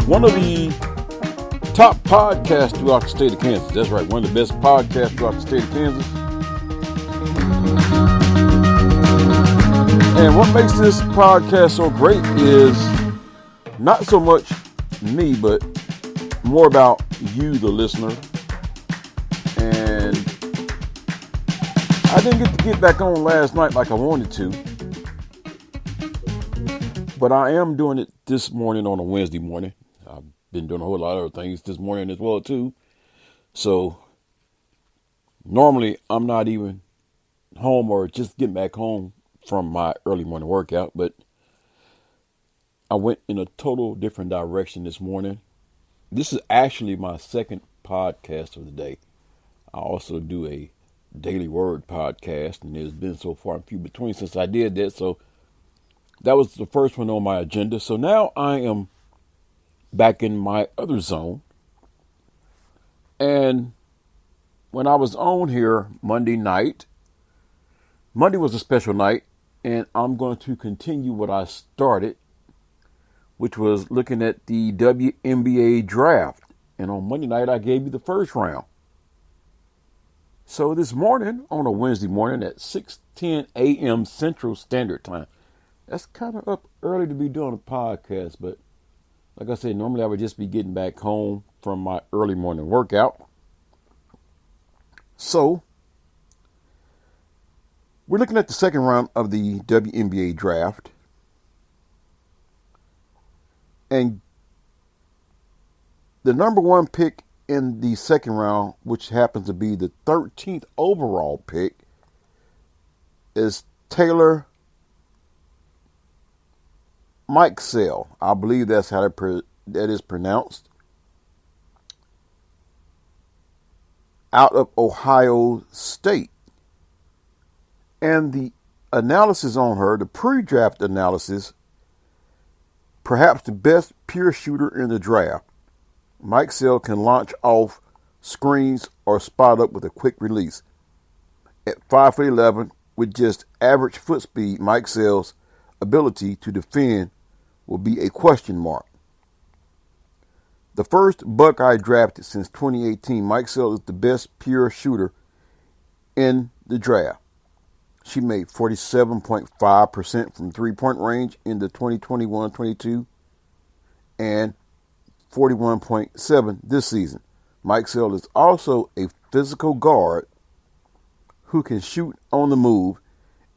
One of the top podcasts throughout the state of Kansas. That's right, one of the best podcasts throughout the state of Kansas. And what makes this podcast so great is not so much me, but more about you, the listener. And I didn't get back on last night like I wanted to, but I am doing it this morning on a Wednesday morning. I've been doing a whole lot of other things this morning as well too. So normally I'm not even home or just getting back home from my early morning workout, but I went in a total different direction this morning. This is actually my second podcast of the day. I also do a daily word podcast, and there's been so far and few between since I did that. So that was the first one on my agenda. So now I am back in my other zone. And when I was on here Monday was a special night, and I'm going to continue what I started, which was looking at the WNBA Draft. And on Monday night, I gave you the first round. So this morning, on a Wednesday morning at 6:10 a.m. Central Standard Time, that's kind of up early to be doing a podcast, but like I said, normally I would just be getting back home from my early morning workout. So we're looking at the second round of the WNBA Draft. And the number one pick in the second round, which happens to be the 13th overall pick, is Taylor Mikesell. I believe that's how that is pronounced. Out of Ohio State. And the analysis on her, the pre-draft analysis, perhaps the best pure shooter in the draft. Mikesell can launch off screens or spot up with a quick release. At 5'11", with just average foot speed, Mikesell's ability to defend will be a question mark. The first Buckeye drafted since 2018, Mikesell is the best pure shooter in the draft. She made 47.5% from three-point range in the 2021-22 and 41.7% this season. Mikesell is also a physical guard who can shoot on the move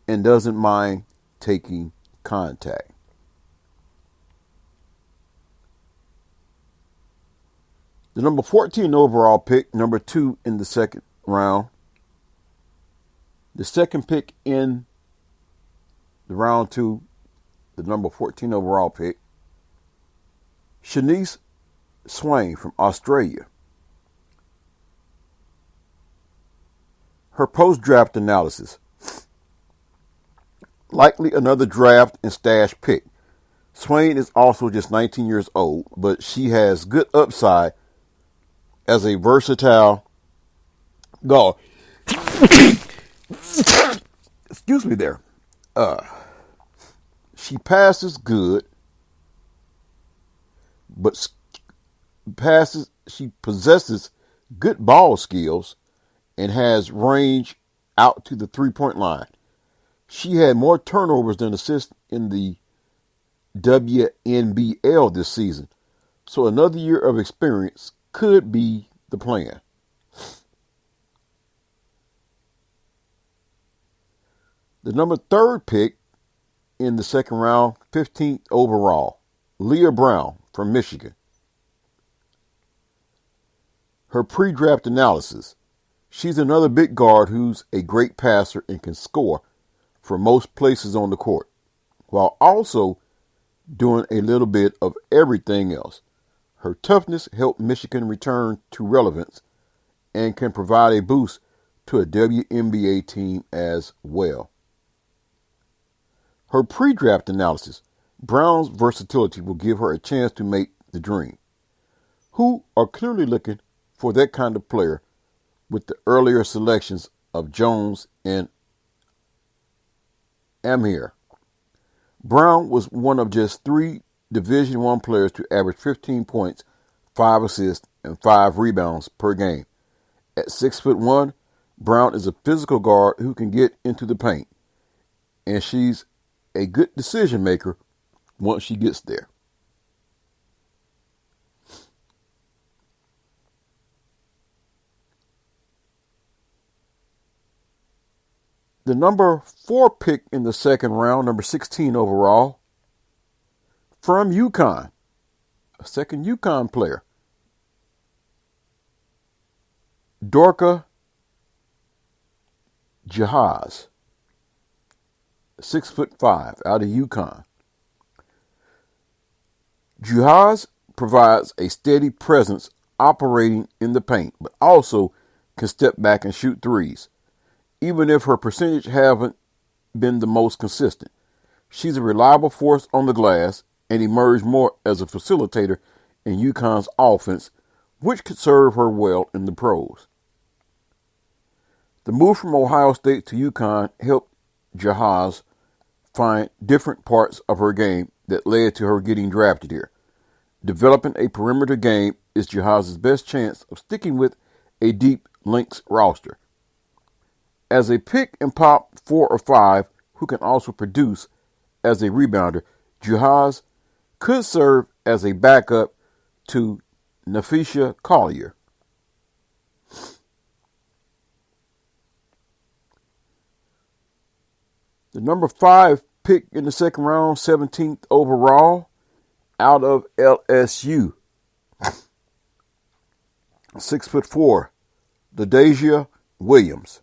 and doesn't mind taking contact. The number 14 overall pick, number 2 in the second round. The second pick in the round 2, the number 14 overall pick, Shanice Swain from Australia. Her post-draft analysis. Likely another draft and stash pick. Swain is also just 19 years old, but she has good upside as a versatile guard. Excuse me there. She passes good, but she possesses good ball skills and has range out to the three-point line. She had more turnovers than assists in the WNBL this season, so another year of experience could be the plan. The number 3rd pick in the second round, 15th overall, Leah Brown from Michigan. Her pre-draft analysis. She's another big guard who's a great passer and can score for most places on the court, while also doing a little bit of everything else. Her toughness helped Michigan return to relevance and can provide a boost to a WNBA team as well. Her pre-draft analysis. Brown's versatility will give her a chance to make the dream. Who are clearly looking for that kind of player with the earlier selections of Jones and Amir. Brown was one of just 3 Division I players to average 15 points, 5 assists, and 5 rebounds per game. At 6'1", Brown is a physical guard who can get into the paint, and she's a good decision maker once she gets there. The number 4 pick in the second round, number 16 overall, from UConn, a second UConn player, Dorka Jahaz, 6'5", out of UConn. Jahaz provides a steady presence operating in the paint, but also can step back and shoot threes. Even if her percentage haven't been the most consistent, she's a reliable force on the glass and emerged more as a facilitator in UConn's offense, which could serve her well in the pros. The move from Ohio State to UConn helped Jahaz find different parts of her game that led to her getting drafted here. Developing a perimeter game is Jahaz's best chance of sticking with a deep Lynx roster. As a pick and pop 4 or 5 who can also produce as a rebounder, Jahaz could serve as a backup to Napheesa Collier. The number 5 pick in the second round, 17th overall, out of LSU, 6'4", LaDasia Williams.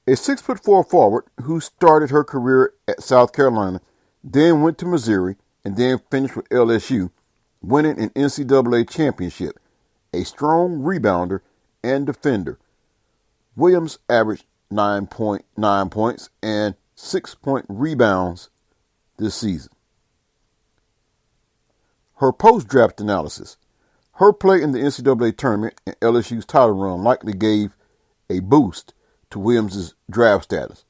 A 6'4" forward who started her career at South Carolina, then went to Missouri, and then finished with LSU, winning an NCAA championship. A strong rebounder and defender, Williams averaged 9.9 points and 6 rebounds this season. Her post-draft analysis. Her play in the NCAA tournament and LSU's title run likely gave a boost to Williams' draft status.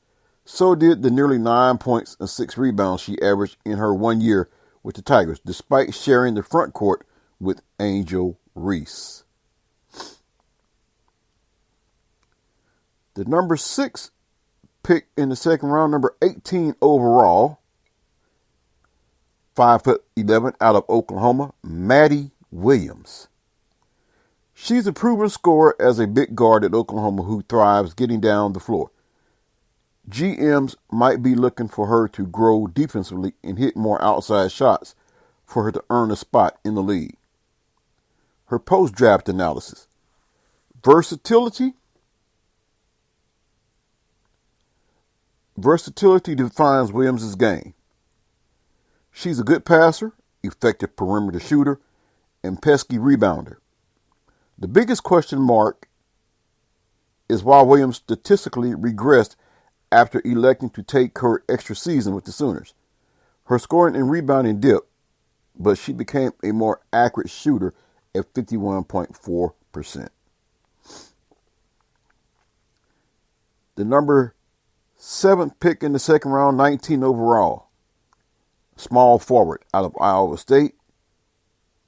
So did the nearly 9 points and 6 rebounds she averaged in her 1 year with the Tigers, despite sharing the front court with Angel Reese. The number 6 pick in the second round, number 18 overall, 5'11", out of Oklahoma, Maddie Williams. She's a proven scorer as a big guard at Oklahoma who thrives getting down the floor. GMs might be looking for her to grow defensively and hit more outside shots for her to earn a spot in the league. Her post-draft analysis. Versatility. Versatility defines Williams' game. She's a good passer, effective perimeter shooter, and pesky rebounder. The biggest question mark is why Williams statistically regressed after electing to take her extra season with the Sooners. Her scoring and rebounding dipped, but she became a more accurate shooter at 51.4%. The number 7th pick in the second round, 19 overall, small forward out of Iowa State,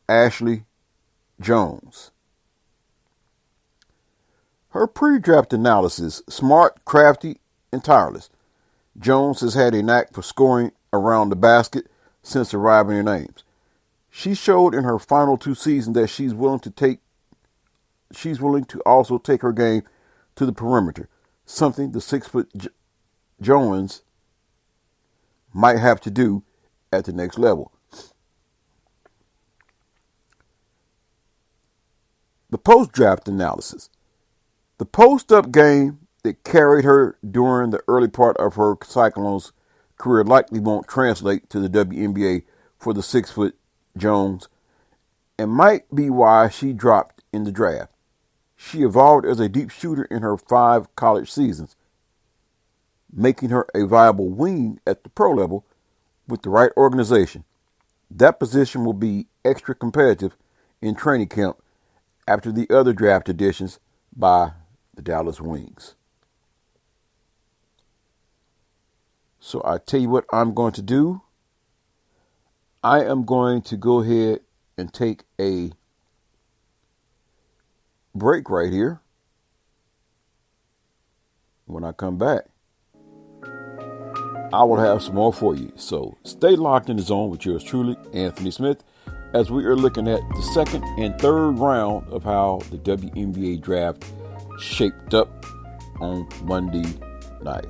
Ashley Jones. Her pre-draft analysis, smart, crafty, and tireless. Jones has had a knack for scoring around the basket since arriving in Ames. She showed in her final 2 seasons that she's willing to also take her game to the perimeter, something the 6' Jones might have to do at the next level. The post-draft analysis. The post-up game that carried her during the early part of her Cyclones career likely won't translate to the WNBA for the 6' Jones, and might be why she dropped in the draft. She evolved as a deep shooter in her 5 college seasons, making her a viable wing at the pro level with the right organization. That position will be extra competitive in training camp after the other draft additions by the Dallas Wings. So I tell you what I'm going to do. I am going to go ahead and take a break right here. When I come back, I will have some more for you. So stay locked in the zone with yours truly, Anthony Smith, as we are looking at the second and third round of how the WNBA draft shaped up on Monday night.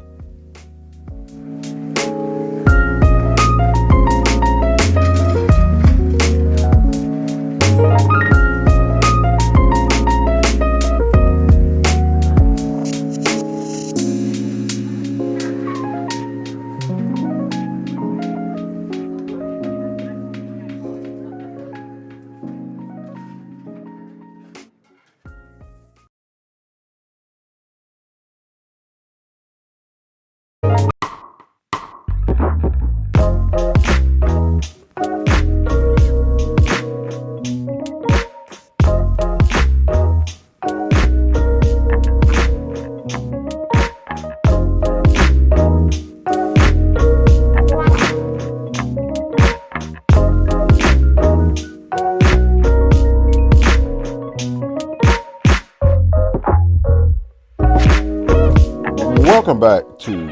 Welcome back to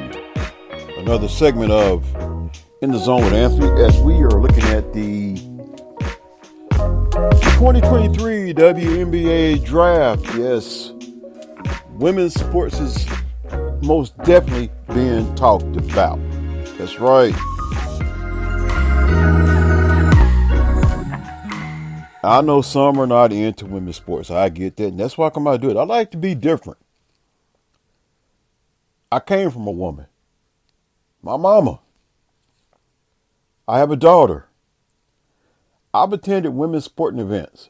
another segment of In the Zone with Anthony, as we are looking at the 2023 WNBA Draft. Yes, women's sports is most definitely being talked about. That's right. I know some are not into women's sports. I get that, and that's why I come out to do it. I like to be different. I came from a woman. My mama. I have a daughter. I've attended women's sporting events.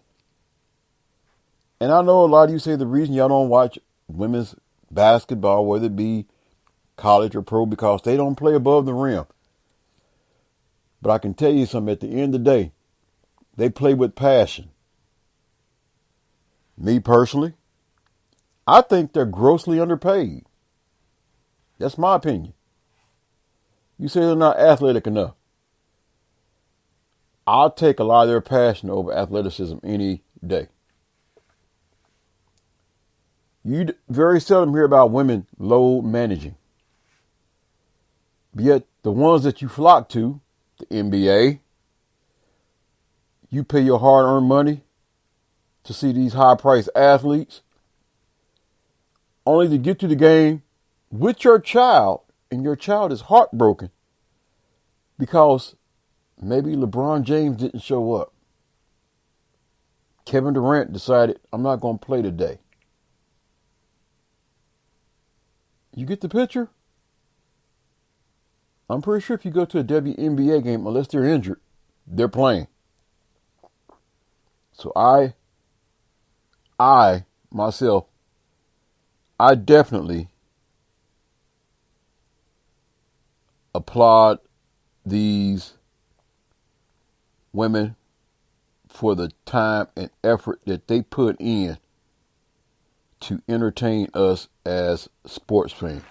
And I know a lot of you say the reason y'all don't watch women's basketball, whether it be college or pro, because they don't play above the rim. But I can tell you something, at the end of the day, they play with passion. Me personally, I think they're grossly underpaid. That's my opinion. You say they're not athletic enough. I'll take a lot of their passion over athleticism any day. You very seldom hear about women load managing. But yet the ones that you flock to, the NBA, you pay your hard-earned money to see these high-priced athletes, only to get to the game with your child, and your child is heartbroken because maybe LeBron James didn't show up. Kevin Durant decided, I'm not going to play today. You get the picture? I'm pretty sure if you go to a WNBA game, unless they're injured, they're playing. So I myself, I definitely applaud these women for the time and effort that they put in to entertain us as sports fans.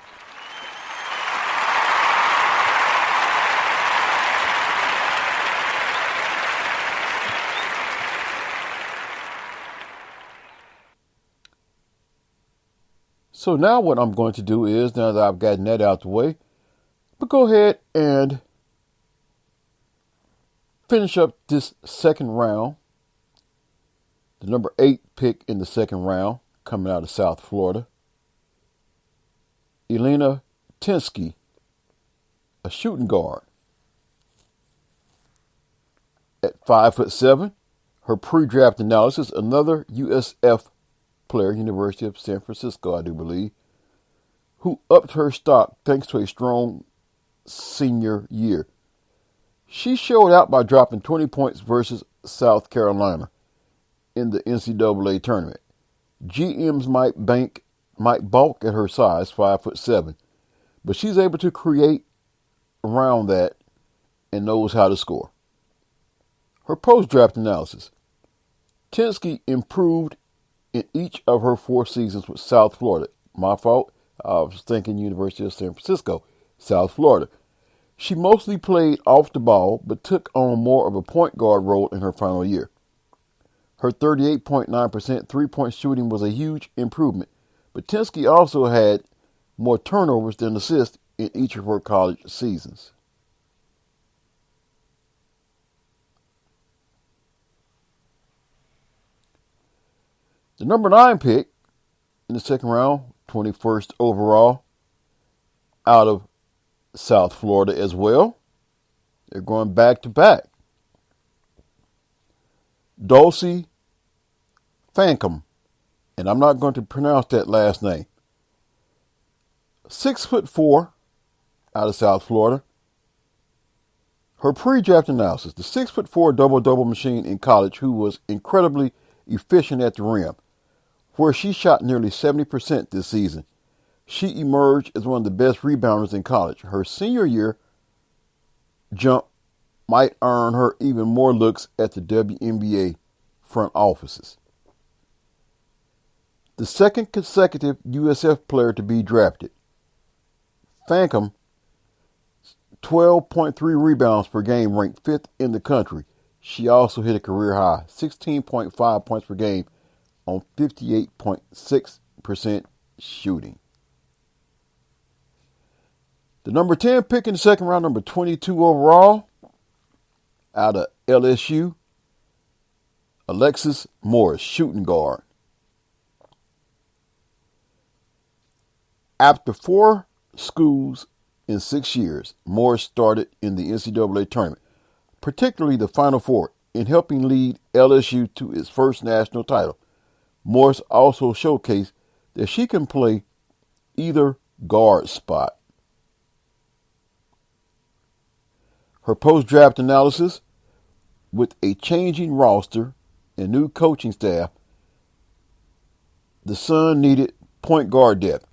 So now what I'm going to do is, now that I've gotten that out the way, but go ahead and finish up this second round. The number 8 pick in the second round, coming out of South Florida. Elena Tinsky, a shooting guard. At 5'7", her pre-draft analysis, another USF player, University of San Francisco, I do believe, who upped her stock thanks to a strong senior year. She showed out by dropping 20 points versus South Carolina in the NCAA tournament. GMs might balk at her size, 5'7", but she's able to create around that and knows how to score. Her post-draft analysis. Tinsky improved in each of her 4 seasons with South Florida. My fault. I was thinking University of San Francisco, South Florida. She mostly played off the ball, but took on more of a point guard role in her final year. Her 38.9% three-point shooting was a huge improvement, but Tensky also had more turnovers than assists in each of her college seasons. The number 9 pick in the second round, 21st overall, out of South Florida as well. They're going back to back. Dulcie Fancom, and I'm not going to pronounce that last name. 6'4" out of South Florida. Her pre-draft analysis: the 6'4" double-double machine in college who was incredibly efficient at the rim, where she shot nearly 70% this season. She emerged as one of the best rebounders in college. Her senior year jump might earn her even more looks at the WNBA front offices. The second consecutive USF player to be drafted. Fancom, 12.3 rebounds per game, ranked 5th in the country. She also hit a career high, 16.5 points per game on 58.6% shooting. The number 10 pick in the second round, number 22 overall, out of LSU, Alexis Morris, shooting guard. After 4 schools in 6 years, Morris started in the NCAA tournament, particularly the Final Four, in helping lead LSU to its first national title. Morris also showcased that she can play either guard spot. Her post-draft analysis: with a changing roster and new coaching staff, the Sun needed point guard depth.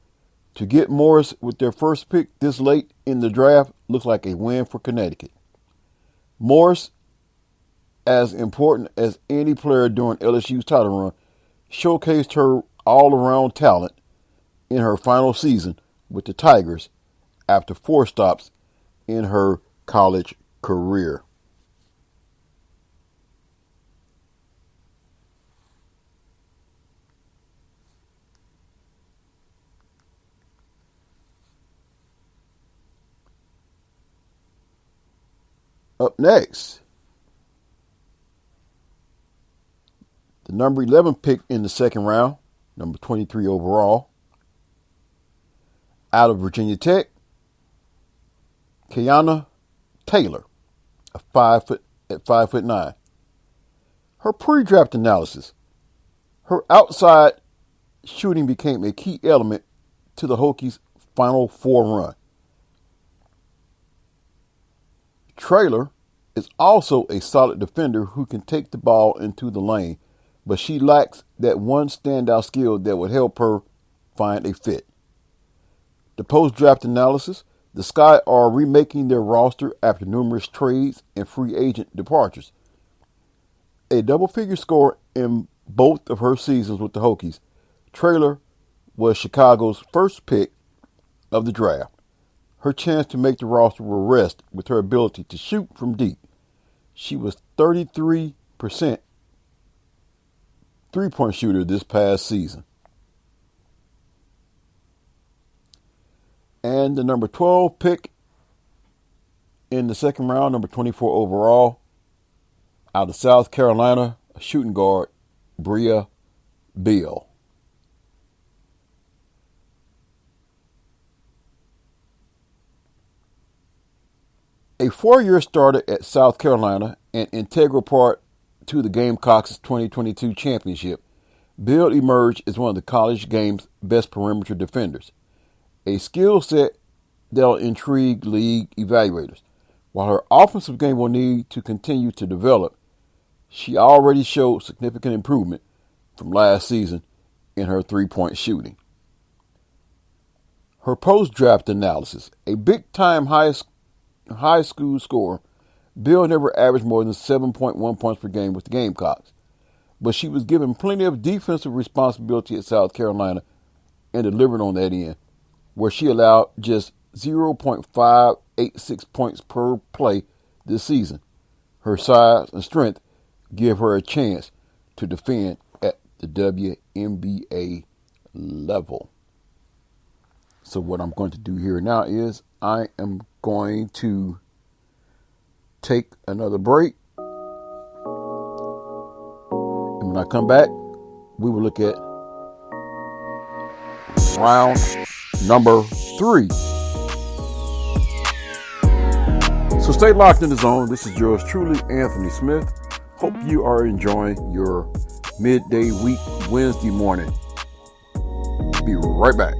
To get Morris with their first pick this late in the draft looks like a win for Connecticut. Morris, as important as any player during LSU's title run, showcased her all-around talent in her final season with the Tigers after 4 stops in her college career. Up next, the number 11 pick in the second round, number 23 overall, out of Virginia Tech, Kiana Taylor, at 5'9". Her pre-draft analysis: her outside shooting became a key element to the Hokies' Final Four run. Traylor is also a solid defender who can take the ball into the lane, but she lacks that one standout skill that would help her find a fit. The post-draft analysis: the Sky are remaking their roster after numerous trades and free agent departures. A double-figure scorer in both of her seasons with the Hokies, Traylor was Chicago's first pick of the draft. Her chance to make the roster will rest with her ability to shoot from deep. She was 33% three-point shooter this past season. And the number 12 pick in the second round, number 24 overall, out of South Carolina, a shooting guard, Bria Beal. A 4-year starter at South Carolina, an integral part to the Gamecocks' 2022 championship, Beal emerged as one of the college game's best perimeter defenders, a skill set that'll intrigue league evaluators. While her offensive game will need to continue to develop, she already showed significant improvement from last season in her three-point shooting. Her post-draft analysis: a big-time high school scorer, Beal never averaged more than 7.1 points per game with the Gamecocks, but she was given plenty of defensive responsibility at South Carolina and delivered on that end, where she allowed just 0.58 .86 points per play this season. Her size and strength give her a chance to defend at the WNBA level. So what I'm going to do here now is I am going to take another break. And when I come back, we will look at round number 3. So stay locked in the zone. This is yours truly, Anthony Smith. Hope you are enjoying your midday week Wednesday morning. Be right back.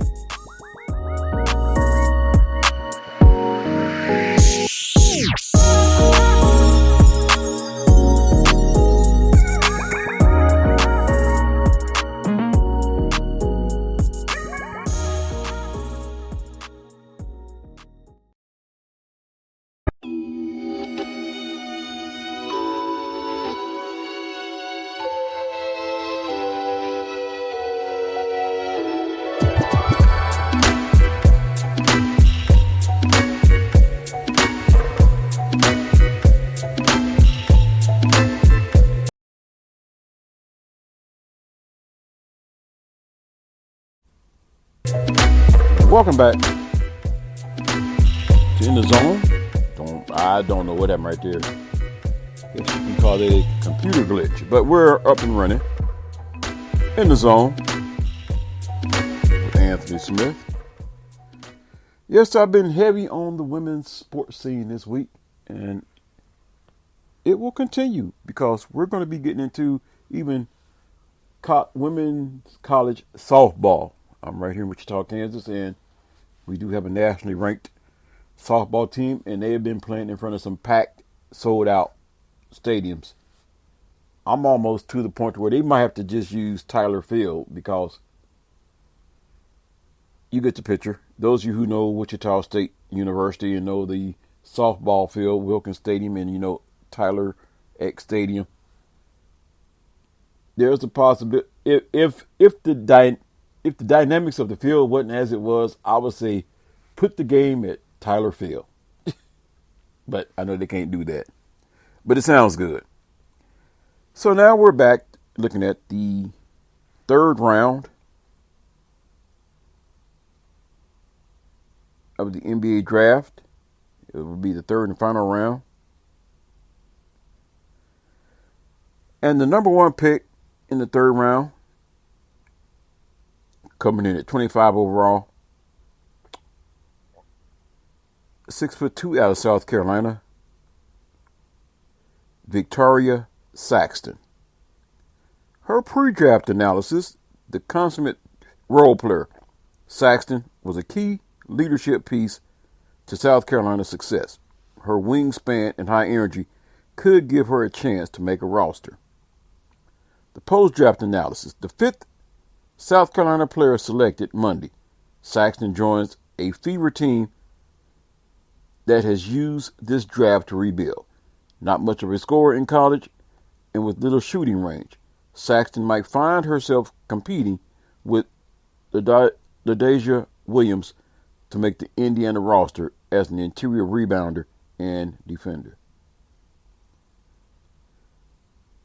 Welcome back to In the Zone. I don't know what happened right there. Guess you can call it a computer glitch. But we're up and running. In the Zone with Anthony Smith. Yes, I've been heavy on the women's sports scene this week. And it will continue because we're going to be getting into even women's college softball. I'm right here in Wichita, Kansas, and we do have a nationally ranked softball team, and they have been playing in front of some packed, sold-out stadiums. I'm almost to the point where they might have to just use Tyler Field because you get the picture. Those of you who know Wichita State University and know the softball field, Wilkins Stadium, and you know Tyler X Stadium, there's a possibility if the dynamics of the field wasn't as it was, I would say put the game at Tyler Field. But I know they can't do that. But it sounds good. So now we're back looking at the third round of the NBA Draft. It will be the third and final round. And the number 1 pick in the third round, coming in at 25 overall, 6'2" out of South Carolina, Victoria Saxton. Her pre-draft analysis, the consummate role player, Saxton was a key leadership piece to South Carolina's success. Her wingspan and high energy could give her a chance to make a roster. The post-draft analysis, the 5th South Carolina player selected Monday, Saxton joins a fever team that has used this draft to rebuild. Not much of a scorer in college and with little shooting range, Saxton might find herself competing with LaDasia Williams to make the Indiana roster as an interior rebounder and defender.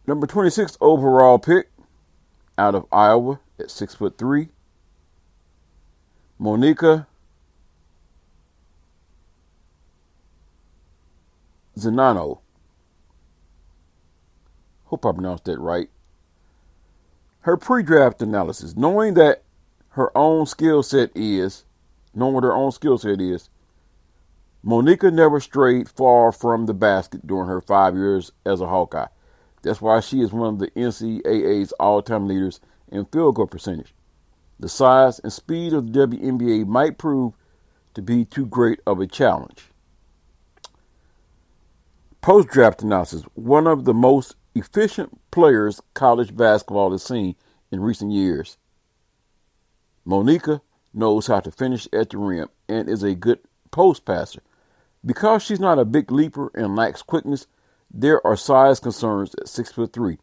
Number 26 overall pick out of Iowa at 6'3", Monica Zinano. Hope I pronounced that right. Her pre-draft analysis, knowing what her own skill set is, Monica never strayed far from the basket during her 5 years as a Hawkeye. That's why she is one of the NCAA's all-time leaders in field goal percentage. The size and speed of the WNBA might prove to be too great of a challenge. Post-draft analysis, one of the most efficient players college basketball has seen in recent years. Monica knows how to finish at the rim and is a good post passer. Because she's not a big leaper and lacks quickness, there are size concerns at 6'3",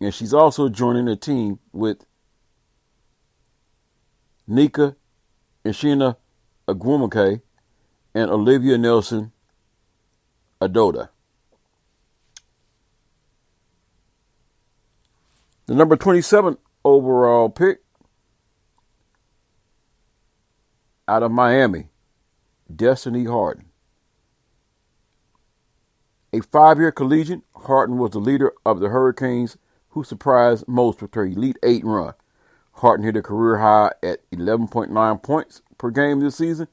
and she's also joining a team with Nika and Sheena Agwumake and Olivia Nelson-Adota. The number 27 overall pick out of Miami, Destiny Harden. A 5-year collegiate, Harden was the leader of the Hurricanes, who surprised most with her Elite Eight run. Harden hit a career high at 11.9 points per game this season,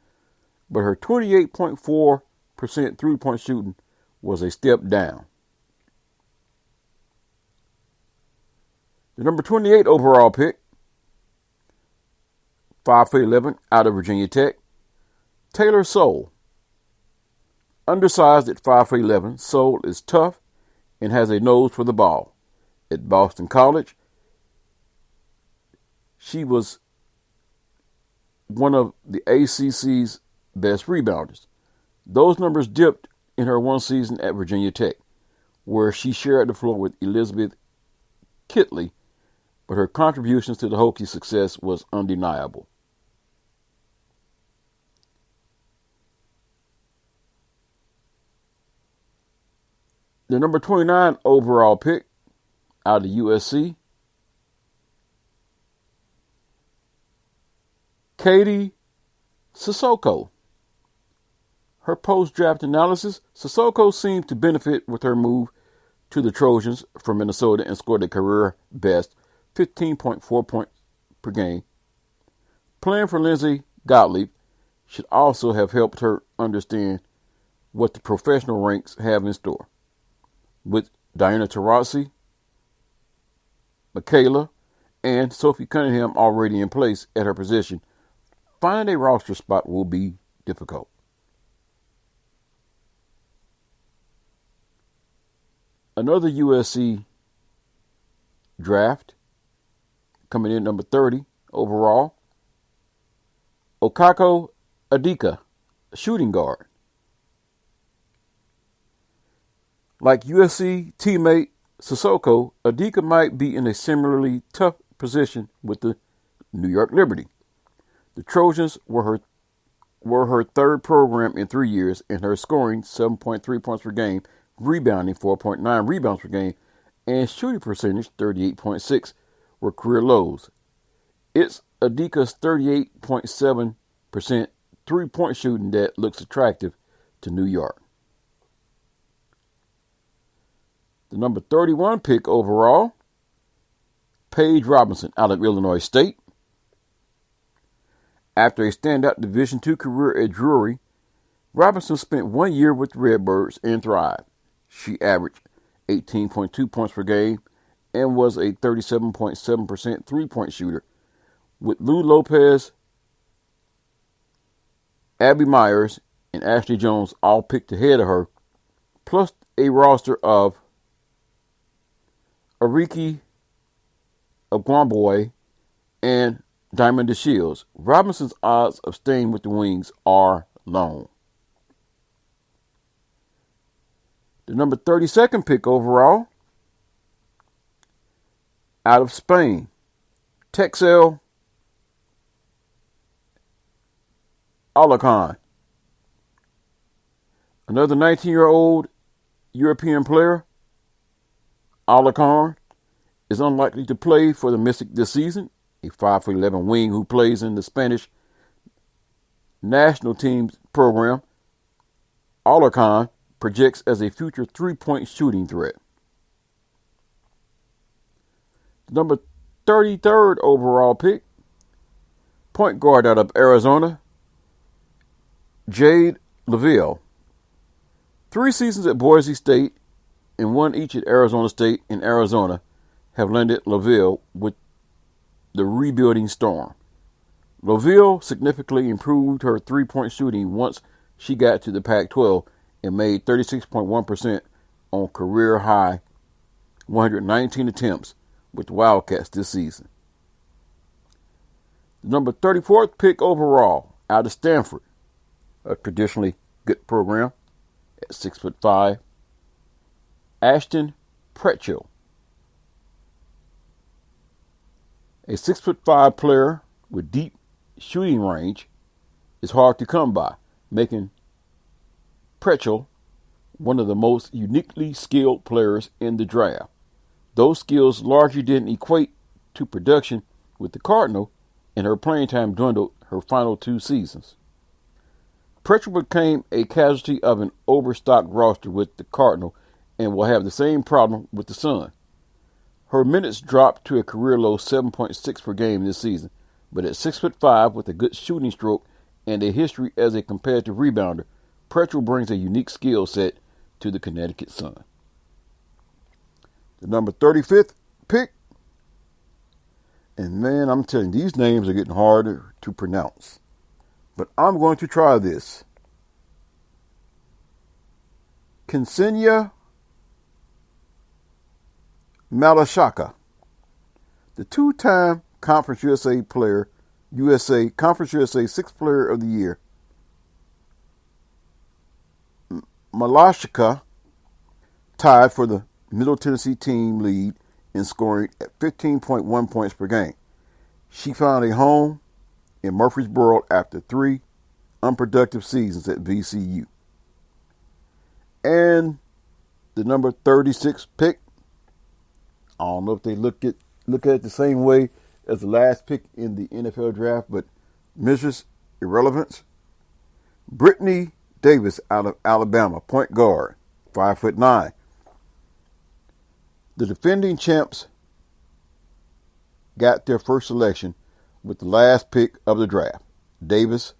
but her 28.4% three-point shooting was a step down. The number 28 overall pick, 5'11", out of Virginia Tech, Taylor Soule. Undersized at 5'11", Soule is tough and has a nose for the ball. At Boston College, she was one of the ACC's best rebounders. Those numbers dipped in her one season at Virginia Tech, where she shared the floor with Elizabeth Kitley, but her contributions to the Hokies' success was undeniable. The number 29 overall pick out of USC, Katie Sissoko. Her post-draft analysis, Sissoko seemed to benefit with her move to the Trojans from Minnesota and scored a career-best 15.4 points per game. Playing for Lindsay Gottlieb should also have helped her understand what the professional ranks have in store. With Diana Taurasi, Michaela, and Sophie Cunningham already in place at her position, finding a roster spot will be difficult. Another USC draft coming in number 30 overall, Okako Adika, shooting guard. Like USC teammate Sissoko, Adika might be in a similarly tough position with the New York Liberty. The Trojans were her third program in 3 years, and her scoring 7.3 points per game, rebounding 4.9 rebounds per game, and shooting percentage 38.6 were career lows. It's Adika's 38.7% three-point shooting that looks attractive to New York. The number 31 pick overall, Paige Robinson out of Illinois State. After a standout Division II career at Drury, Robinson spent 1 year with the Redbirds and thrived. She averaged 18.2 points per game and was a 37.7% three-point shooter. With Lou Lopez, Abby Myers, and Ashley Jones all picked ahead of her, plus a roster of Ariki Ogwumboy and Diamond DeShields, Robinson's odds of staying with the Wings are long. The number 32nd pick overall, out of Spain, Texel Alarcon. Another 19-year-old European player, Alarcon is unlikely to play for the Mystic this season. A 5'11" wing who plays in the Spanish national team's program, Alarcon projects as a future three-point shooting threat. The number 33rd overall pick, point guard out of Arizona, Jade LaVille. 3 seasons at Boise State and 1 each at Arizona State and Arizona have landed LaVille with the rebuilding Storm. LaVille significantly improved her three-point shooting once she got to the Pac-12 and made 36.1% on career-high 119 attempts with the Wildcats this season. The number 34th pick overall out of Stanford, a traditionally good program, at 6'5", Ashton Pretchell. A 6'5" player with deep shooting range is hard to come by, making Prechel, one of the most uniquely skilled players in the draft. Those skills largely didn't equate to production with the Cardinal, and her playing time dwindled her final 2 seasons. Prechel became a casualty of an overstocked roster with the Cardinal and will have the same problem with the Sun. Her minutes dropped to a career-low 7.6 per game this season, but at 6'5" with a good shooting stroke and a history as a competitive rebounder, Prechel brings a unique skill set to the Connecticut Sun. The number 35th pick, and man, I'm telling you, these names are getting harder to pronounce, but I'm going to try this. Ksenia Malashaka, the 2-time Conference USA Conference USA 6th Player of the Year. Malashaka tied for the Middle Tennessee team lead in scoring at 15.1 points per game. She found a home in Murfreesboro after 3 unproductive seasons at VCU. And the number 36 pick, I don't know if they look at it the same way as the last pick in the NFL draft, but Mrs. Irrelevance, Brittany Davis out of Alabama, point guard, 5'9". The defending champs got their first selection with the last pick of the draft. Davis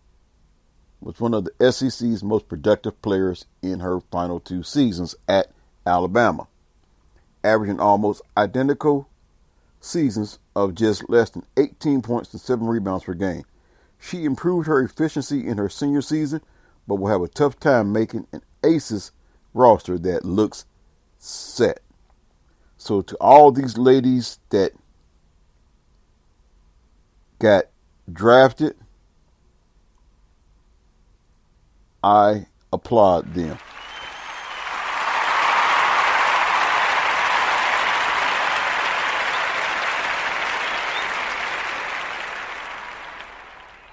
was one of the SEC's most productive players in her final 2 seasons at Alabama, averaging almost identical seasons of just less than 18 points and 7 rebounds per game. She improved her efficiency in her senior season, but will have a tough time making an Aces roster that looks set. So to all these ladies that got drafted, I applaud them.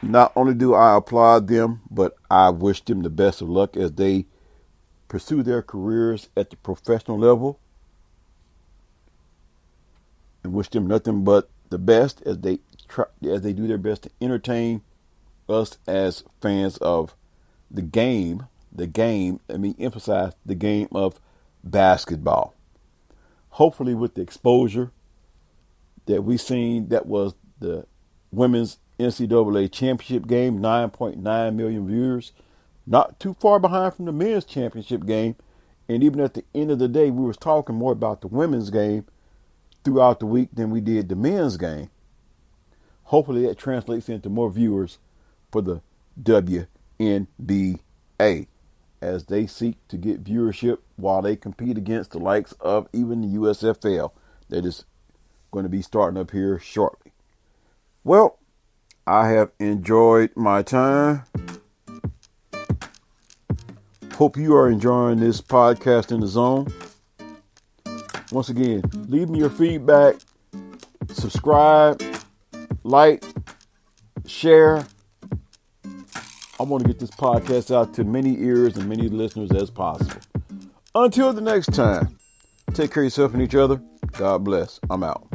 Not only do I applaud them, but I wish them the best of luck as they pursue their careers at the professional level, and wish them nothing but the best as they do their best to entertain us as fans of the game. Let me emphasize the game of basketball. Hopefully, with the exposure that we've seen, that was the women's NCAA championship game, 9.9 million viewers, not too far behind from the men's championship game. And even at the end of the day, we was talking more about the women's game throughout the week than we did the men's game. Hopefully that translates into more viewers for the WNBA as they seek to get viewership while they compete against the likes of even the USFL that is going to be starting up here shortly. Well, I have enjoyed my time. Hope you are enjoying this podcast in the zone. Once again, leave me your feedback, subscribe, like, share. I want to get this podcast out to many ears and many listeners as possible. Until the next time, take care of yourself and each other. God bless. I'm out.